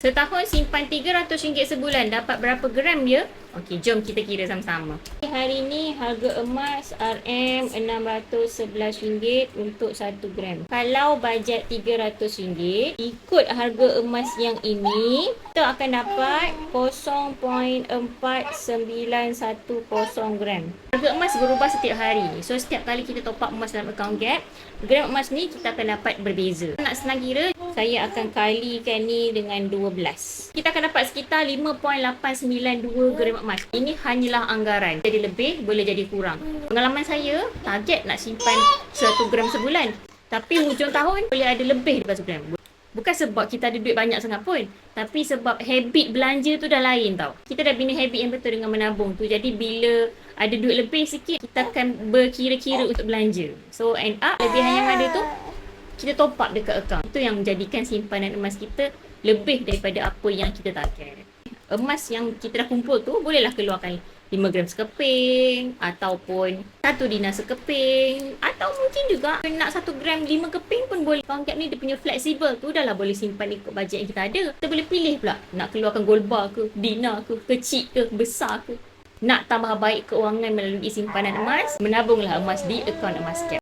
Setahun simpan RM300 sebulan. Dapat berapa gram dia? Okey, jom kita kira sama-sama. Hari ni harga emas RM611 untuk 1 gram. Kalau bajet RM300, ikut harga emas yang ini, kita akan dapat 0.4910 gram. Harga emas berubah setiap hari. So, setiap kali kita top up emas dalam account Gap, gram emas ni kita akan dapat berbeza. Nak senang kira, saya akan kalikan ni dengan 12. Kita akan dapat sekitar 5.892 gram emas. Ini hanyalah anggaran. Jadi lebih, boleh jadi kurang. Pengalaman saya, target nak simpan 100 gram sebulan. Tapi hujung tahun, boleh ada lebih daripada 1 gram. Bukan sebab kita ada duit banyak sangat pun. Tapi sebab habit belanja tu dah lain tau. Kita dah bina habit yang betul dengan menabung tu. Jadi bila ada duit lebih sikit, kita akan berkira-kira untuk belanja. So end up, lebihan yang ada tu, kita top up dekat account. Itu yang menjadikan simpanan emas kita lebih daripada apa yang kita target. Emas yang kita dah kumpul tu, bolehlah keluarkan 5 gram sekeping, ataupun 1 dinar sekeping, atau mungkin juga nak 1 gram 5 keping pun boleh. Account Gap ni dia punya fleksibel tu, dah lah boleh simpan ikut bajet yang kita ada. Kita boleh pilih pula nak keluarkan gold bar ke, dinar ke, kecil ke, besar ke. Nak tambah baik keuangan melalui simpanan emas, menabunglah emas di akaun Emas Gap.